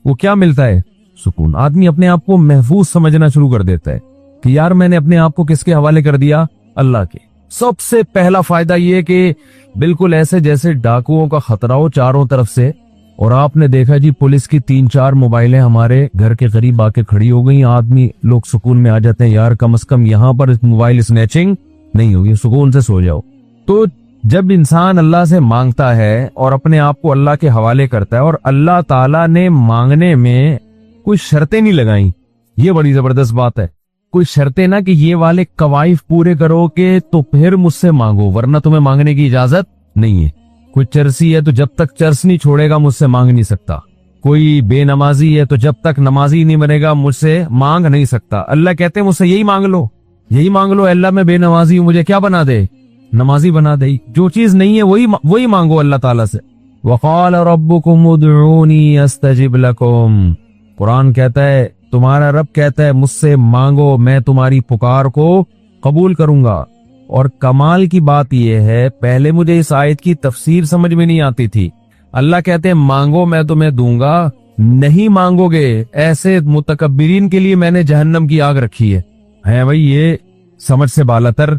وہ کیا ملتا ہے؟ سکون۔ آدمی اپنے آپ کو محفوظ سمجھنا شروع کر دیتا ہے کہ یار میں نے اپنے آپ کو کس کے حوالے کر دیا؟ اللہ کے۔ سب سے پہلا فائدہ یہ کہ بالکل ایسے جیسے ڈاکوؤں کا خطرہ ہو چاروں طرف سے، اور آپ نے دیکھا جی پولیس کی 3-4 موبائلیں ہمارے گھر کے قریب آ کے کھڑی ہو گئی، آدمی لوگ سکون میں آ جاتے ہیں، یار کم از کم یہاں پر موبائل سنیچنگ نہیں ہوگی، سکون سے سو جاؤ۔ تو جب انسان اللہ سے مانگتا ہے اور اپنے آپ کو اللہ کے حوالے کرتا ہے، اور اللہ تعالیٰ نے مانگنے میں کوئی شرطیں نہیں لگائیں، یہ بڑی زبردست بات ہے، کوئی شرطیں نہ کہ یہ والے قوائف پورے کرو کہ تو پھر مجھ سے مانگو ورنہ تمہیں مانگنے کی اجازت نہیں ہے۔ کوئی چرسی ہے تو جب تک چرس نہیں چھوڑے گا مجھ سے مانگ نہیں سکتا، کوئی بے نمازی ہے تو جب تک نمازی نہیں بنے گا مجھ سے مانگ نہیں سکتا۔ اللہ کہتے ہیں مجھ سے یہی مانگ لو، یہی مانگ لو، اللہ میں بے نمازی ہوں، مجھے کیا بنا دے؟ نمازی بنا دے۔ جو چیز نہیں ہے وہی مانگو اللہ تعالیٰ سے۔ وقال ربکم ادعونی استجب لکم، قرآن کہتا ہے، تمہارا رب کہتا ہے مجھ سے مانگو میں تمہاری پکار کو قبول کروں گا۔ اور کمال کی بات یہ ہے، پہلے مجھے اس آیت کی تفسیر سمجھ میں نہیں آتی تھی۔ اللہ کہتے ہیں مانگو میں تمہیں دوں گا، نہیں مانگو گے ایسے متکبرین کے لیے میں نے جہنم کی آگ رکھی ہے بھائی، یہ سمجھ سے بالاتر۔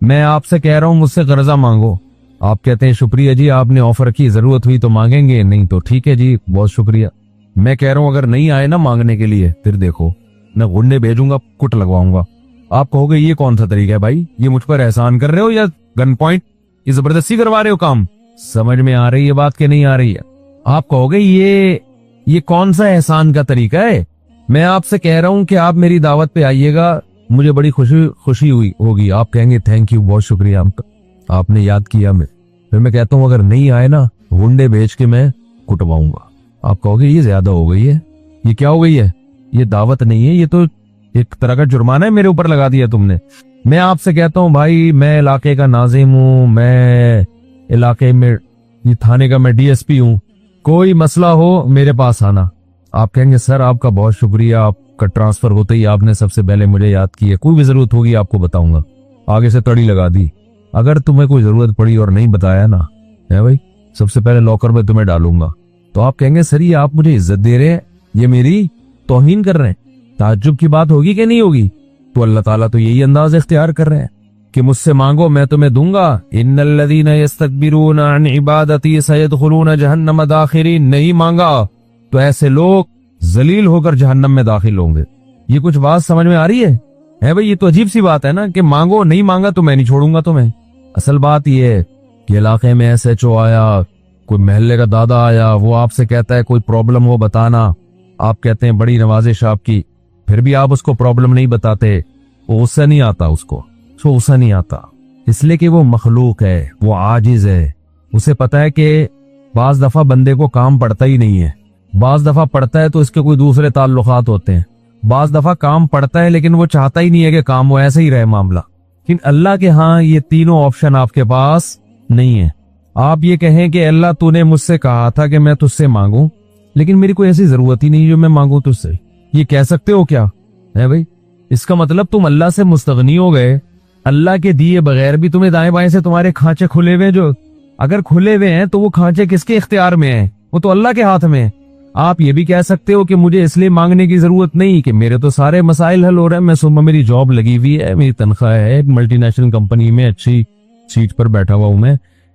میں آپ سے کہہ رہا ہوں مجھ سے قرضہ مانگو، آپ کہتے ہیں شکریہ جی آپ نے آفر کی، ضرورت ہوئی تو مانگیں گے، نہیں تو ٹھیک ہے جی بہت شکریہ۔ میں کہہ رہا ہوں اگر نہیں آئے نا مانگنے کے لیے، پھر دیکھو میں غنڈے بھیجوں گا، کٹ لگواؤں گا۔ آپ کہو گے یہ کون سا طریقہ ہے بھائی، یہ مجھ پر احسان کر رہے ہو یا گن پوائنٹ، یہ زبردستی کروا رہے ہو کام؟ سمجھ میں آ رہی ہے بات کہ نہیں آ رہی ہے؟ آپ کہو گے یہ کون سا احسان کا طریقہ ہے؟ میں آپ سے کہہ رہا ہوں کہ آپ میری دعوت پہ آئیے گا، مجھے بڑی خوشی ہوئی ہوگی، آپ کہیں گے تھینک یو، بہت شکریہ آپ نے یاد کیا میں۔ پھر میں کہتا ہوں اگر نہیں آئے نا غنڈے بیچ کے میں کٹواؤں گا۔ آپ کہو گے یہ زیادہ ہو گئی ہے، یہ کیا ہو گئی ہے؟ یہ دعوت نہیں ہے، یہ تو ایک طرح کا جرمانہ ہے میرے اوپر لگا دیا تم نے۔ میں آپ سے کہتا ہوں بھائی میں علاقے کا ناظم ہوں، میں علاقے میں یہ تھانے کا میں ڈی ایس پی ہوں، کوئی مسئلہ ہو میرے پاس آنا۔ آپ کہیں گے سر آپ کا بہت شکریہ، آپ کا ٹرانسفر ہوتے ہی آپ نے سب سے پہلے مجھے یاد کیا، کوئی بھی ضرورت ہوگی آپ کو بتاؤں گا، آگے سے تڑی لگا دی۔ اگر تمہیں کوئی ضرورت پڑی اور نہیں بتایا نا ہے بھائی، سب سے پہلے لاکر میں تمہیں ڈالوں گا۔ تو آپ کہیں گے سر یہ آپ مجھے عزت دے رہے ہیں، یہ میری توہین کر رہے ہیں، تعجب کی بات ہوگی کہ نہیں ہوگی؟ تو اللہ تعالیٰ تو یہی انداز اختیار کر رہے ہیں کہ مجھ سے مانگو میں تمہیں دوں گا۔ ان الذین یستکبرون عن عبادتی سیدخلون جہنم داخرین، نہیں مانگا تو ایسے لوگ ذلیل ہو کر جہنم میں داخل ہوں گے۔ یہ کچھ بات سمجھ میں آ رہی ہے بھائی؟ یہ تو عجیب سی بات ہے نا کہ مانگو، نہیں مانگا تو میں نہیں چھوڑوں گا تمہیں۔ اصل بات یہ ہے کہ علاقے میں ایس ایچ او آیا، کوئی محلے کا دادا آیا، وہ آپ سے کہتا ہے کوئی پرابلم ہو بتانا، آپ کہتے ہیں بڑی نوازش آپ کی، پھر بھی آپ اس کو پرابلم نہیں بتاتے، وہ غصہ نہیں آتا، اس کو غصہ نہیں آتا، اس لیے کہ وہ مخلوق ہے، وہ عاجز ہے، اسے پتا ہے کہ بعض دفعہ بندے کو کام پڑتا ہی نہیں ہے، بعض دفعہ پڑتا ہے تو اس کے کوئی دوسرے تعلقات ہوتے ہیں، بعض دفعہ کام پڑتا ہے لیکن وہ چاہتا ہی نہیں ہے کہ کام وہ ایسے ہی رہے معاملہ۔ لیکن اللہ کے ہاں یہ تینوں آپشن آپ کے پاس نہیں ہے۔ آپ یہ کہیں کہ اللہ تو نے مجھ سے کہا تھا کہ میں تجھ سے مانگوں، لیکن میری کوئی ایسی ضرورت ہی نہیں جو میں مانگوں تجھ سے، یہ کہہ سکتے ہو کیا ہے بھائی؟ اس کا مطلب تم اللہ سے مستغنی ہو گئے، اللہ کے دیے بغیر بھی تمہیں دائیں بائیں سے تمہارے کھانچے کھلے ہوئے، جو اگر کھلے ہوئے ہیں تو وہ کھانچے کس کے اختیار میں ہیں؟ وہ تو اللہ کے ہاتھ میں۔ آپ یہ بھی کہہ سکتے ہو کہ مجھے اس لیے مانگنے کی ضرورت نہیں کہ میرے تو سارے مسائل حل ہو رہے ہیں، میں صبح میری جاب لگی ہوئی ہے، میری تنخواہ ہے، ایک ملٹی نیشنل کمپنی میں اچھی سیٹ پر بیٹھا ہوا ہوں میں،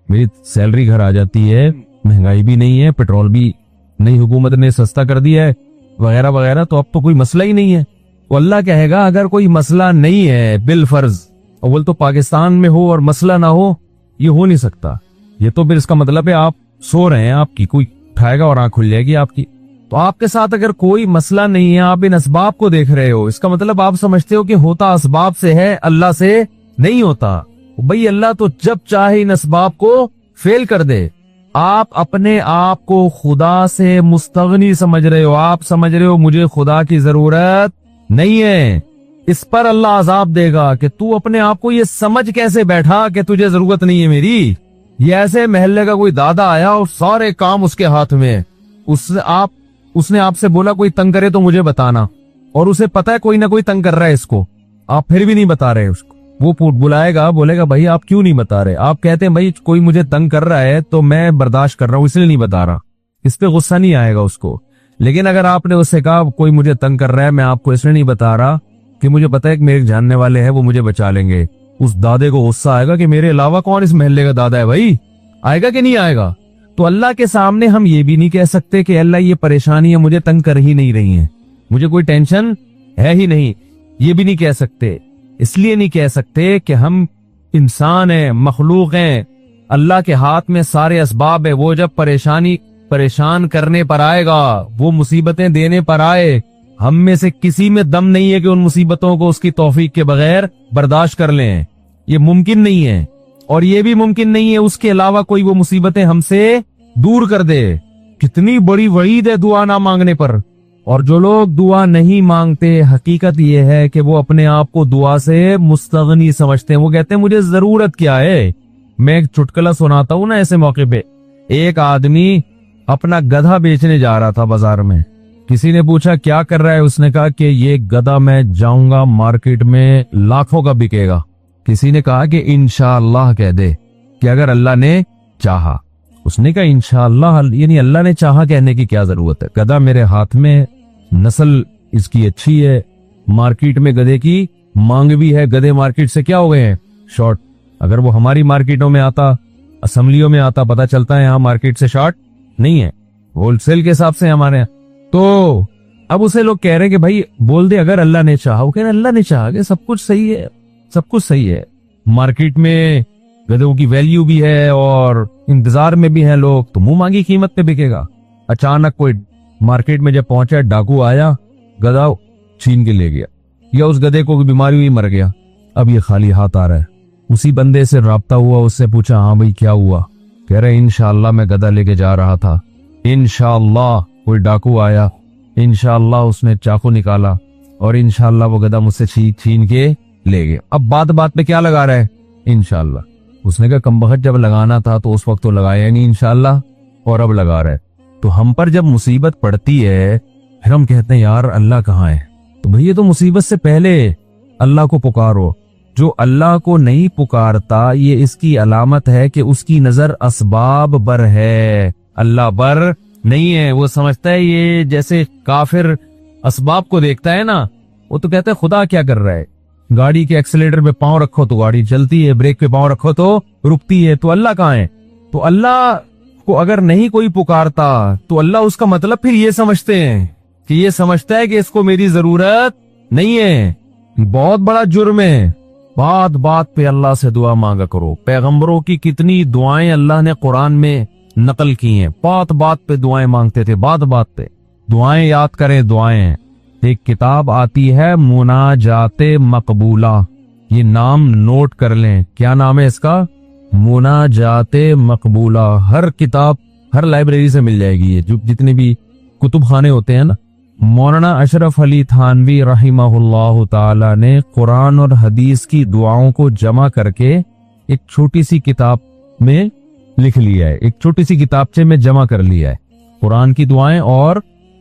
میری سیلری گھر آ جاتی ہے، مہنگائی بھی نہیں ہے، پیٹرول بھی نئی حکومت نے سستا کر دیا ہے وغیرہ وغیرہ، تو اب تو کوئی مسئلہ ہی نہیں ہے۔ تو اللہ کہے گا اگر کوئی مسئلہ نہیں ہے بالفرض، اول تو پاکستان میں ہو اور مسئلہ نہ ہو، یہ ہو نہیں سکتا، یہ تو پھر اس کا مطلب ہے آپ سو رہے ہیں، آپ کی کوئی اٹھائے گا اور آنکھ کھل جائے گی آپ کی۔ تو آپ کے ساتھ اگر کوئی مسئلہ نہیں ہے، آپ ان اسباب کو دیکھ رہے ہو، اس کا مطلب آپ سمجھتے ہو کہ ہوتا اسباب سے ہے، اللہ سے نہیں ہوتا۔ بھئی اللہ تو جب چاہے ان اسباب کو فیل کر دے۔ آپ اپنے آپ کو خدا سے مستغنی سمجھ رہے ہو. آپ سمجھ رہے ہو مجھے خدا کی ضرورت نہیں ہے. اس پر اللہ عذاب دے گا کہ تو اپنے آپ کو یہ سمجھ کیسے بیٹھا کہ تجھے ضرورت نہیں ہے میری. یہ ایسے محلے کا کوئی دادا آیا اور سارے کام اس کے ہاتھ میں. اس نے آپ سے بولا کوئی تنگ کرے تو مجھے بتانا, اور اسے پتا ہے کوئی نہ کوئی تنگ کر رہا ہے اس کو, آپ پھر بھی نہیں بتا رہے اس کو. وہ بلائے گا, بولے گا بھائی آپ کیوں نہیں بتا رہے. آپ کہتے ہیں بھائی کوئی مجھے تنگ کر رہا ہے تو میں برداشت کر رہا ہوں اس لیے نہیں بتا رہا. اس پہ غصہ نہیں آئے گا اس کو. لیکن اگر آپ نے اس سے کہا کوئی مجھے تنگ کر رہا ہے, میں آپ کو اس لیے نہیں بتا رہا کہ مجھے پتا ہے کہ میرے جاننے والے ہیں وہ مجھے بچا لیں گے, اس دادے کو غصہ آئے گا کہ میرے علاوہ کون اس محلے کا دادا ہے بھائی. آئے گا کہ نہیں آئے گا؟ تو اللہ کے سامنے ہم یہ بھی نہیں کہہ سکتے کہ اللہ یہ پریشانیاں مجھے تنگ کر ہی نہیں رہی ہیں, مجھے کوئی ٹینشن ہے ہی نہیں. یہ بھی نہیں کہہ سکتے. اس لیے نہیں کہہ سکتے کہ ہم انسان ہیں, مخلوق ہیں, اللہ کے ہاتھ میں سارے اسباب ہے. وہ جب پریشان کرنے پر آئے گا, وہ مصیبتیں دینے پر آئے, ہم میں سے کسی میں دم نہیں ہے کہ ان مصیبتوں کو اس کی توفیق کے بغیر برداشت کر لیں. یہ ممکن نہیں ہے. اور یہ بھی ممکن نہیں ہے اس کے علاوہ کوئی وہ مصیبتیں ہم سے دور کر دے. کتنی بڑی وعید ہے دعا نہ مانگنے پر. اور جو لوگ دعا نہیں مانگتے, حقیقت یہ ہے کہ وہ اپنے آپ کو دعا سے مستغنی سمجھتے ہیں. وہ کہتے ہیں مجھے ضرورت کیا ہے. میں ایک چٹکلا سناتا ہوں نا ایسے موقع پہ. ایک آدمی اپنا گدھا بیچنے جا رہا تھا بازار میں. کسی نے پوچھا کیا کر رہا ہے, اس نے کہا کہ یہ گدھا میں جاؤں گا مارکیٹ میں لاکھوں کا بکے گا. کسی نے کہا کہ انشاءاللہ کہہ دے کہ اگر اللہ نے چاہا. اس نے کہا انشاءاللہ, یعنی اللہ نے چاہا کہنے کی کیا ضرورت ہے. گدھا میرے ہاتھ میں, نسل اس کی اچھی ہے, مارکیٹ میں گدھے کی مانگ بھی ہے. گدھے مارکیٹ سے کیا ہو گئے ہیں, شارٹ. اگر وہ ہماری مارکیٹوں میں آتا, اسمبلیوں میں آتا, پتا چلتا ہے یہاں مارکیٹ سے شارٹ نہیں ہے, ہول سیل کے حساب سے ہمارے یہاں. تو اب اسے لوگ کہہ رہے ہیں کہ بھائی بول دے اگر اللہ نے چاہا. وہ کہہ رہے اللہ نے چاہا کہ سب کچھ صحیح ہے, سب کچھ صحیح ہے. مارکیٹ میں گدھوں کی ویلیو بھی ہے اور انتظار میں بھی ہیں لوگ, تو منہ مانگی قیمت پہ بکے گا. اچانک کوئی مارکیٹ میں جب پہنچا, ڈاکو آیا, گدھا چھین کے لے گیا, یا اس گدھے کو بیماری ہوئی مر گیا. اب یہ خالی ہاتھ آ رہا ہے. اسی بندے سے رابطہ ہوا, اس سے پوچھا ہاں بھائی کیا ہوا. کہہ رہے انشاءاللہ میں گدھا لے کے جا رہا تھا, انشاءاللہ کوئی ڈاکو آیا, انشاءاللہ اس نے چاقو نکالا, اور انشاءاللہ وہ گدھا مجھ سے چھین کے لے گیا. اب بات پہ کیا لگا رہا ہے انشاءاللہ. اس نے کہا کمبخت جب لگانا تھا تو اس وقت تو لگایا نہیں انشاءاللہ, اور اب لگا رہا ہے. تو ہم پر جب مصیبت پڑتی ہے پھر ہم کہتے ہیں یار اللہ کہاں ہے. تو بھئی یہ تو مصیبت سے پہلے اللہ کو پکارو. جو اللہ کو نہیں پکارتا یہ اس کی علامت ہے کہ اس کی نظر اسباب پر ہے, اللہ پر نہیں ہے. وہ سمجھتا ہے یہ جیسے کافر اسباب کو دیکھتا ہے نا, وہ تو کہتا ہے خدا کیا کر رہا ہے. گاڑی کے ایکسیلیٹر پہ پاؤں رکھو تو گاڑی چلتی ہے, بریک پہ پاؤں رکھو تو رکتی ہے. تو اللہ کہاں ہے؟ تو اللہ کو اگر نہیں کوئی پکارتا تو اللہ اس کا مطلب پھر یہ سمجھتے ہیں کہ یہ سمجھتا ہے کہ اس کو میری ضرورت نہیں ہے. بہت بڑا جرم ہے. بات پہ اللہ سے دعا مانگا کرو. پیغمبروں کی کتنی دعائیں اللہ نے قرآن میں نقل کی ہیں. بات پہ دعائیں مانگتے تھے, بات پہ دعائیں یاد کریں. دعائیں ایک کتاب آتی ہے مناجات مقبولہ, یہ نام نوٹ کر لیں. کیا نام ہے اس کا؟ مناجات مقبولہ. ہر کتاب ہر لائبریری سے مل جائے گی. یہ جو جتنے بھی کتب خانے ہوتے ہیں نا, مولانا اشرف علی تھانوی رحمہ اللہ تعالی نے قرآن اور حدیث کی دعاؤں کو جمع کر کے ایک چھوٹی سی کتاب میں لکھ لیا ہے. ایک چھوٹی سی کتابچے میں جمع کر لیا ہے قرآن کی دعائیں اور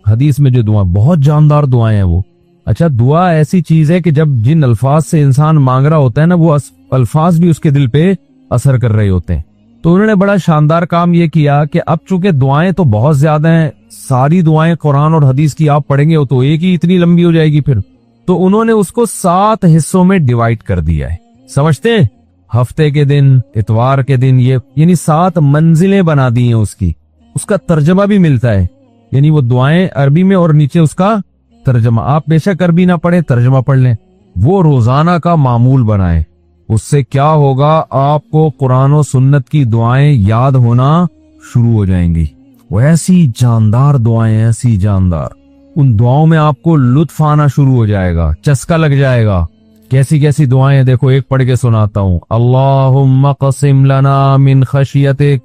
حدیث میں جو دعائیں. بہت جاندار دعائیں ہیں وہ. اچھا, دعا ایسی چیز ہے کہ جب جن الفاظ سے انسان مانگ رہا ہوتا ہے نا, وہ الفاظ بھی اس کے دل پہ اثر کر رہے ہوتے ہیں. تو انہوں نے بڑا شاندار کام یہ کیا کہ اب چونکہ دعائیں تو بہت زیادہ ہیں, ساری دعائیں قرآن اور حدیث کی آپ پڑھیں گے تو ایک ہی اتنی لمبی ہو جائے گی پھر. تو انہوں نے اس کو 7 حصوں میں ڈیوائیڈ کر دیا ہے. سمجھتے ہیں, ہفتے کے دن, اتوار کے دن, یہ یعنی 7 منزلیں بنا دی ہیں اس کی. اس کا ترجمہ بھی ملتا ہے, یعنی وہ دعائیں عربی میں اور نیچے اس کا ترجمہ. آپ بے شک عربی نہ پڑھیں, ترجمہ پڑھ لیں. وہ روزانہ کا معمول بنائیں. اس سے کیا ہوگا, آپ کو قرآن و سنت کی دعائیں یاد ہونا شروع ہو جائیں گی. وہ ایسی جاندار دعائیں, ایسی جاندار. ان دعاؤں میں آپ کو لطف آنا شروع ہو جائے گا, چسکا لگ جائے گا. کیسی دعائیں دیکھو, ایک پڑھ کے سناتا ہوں. اللہم قسم لنا من خشیتک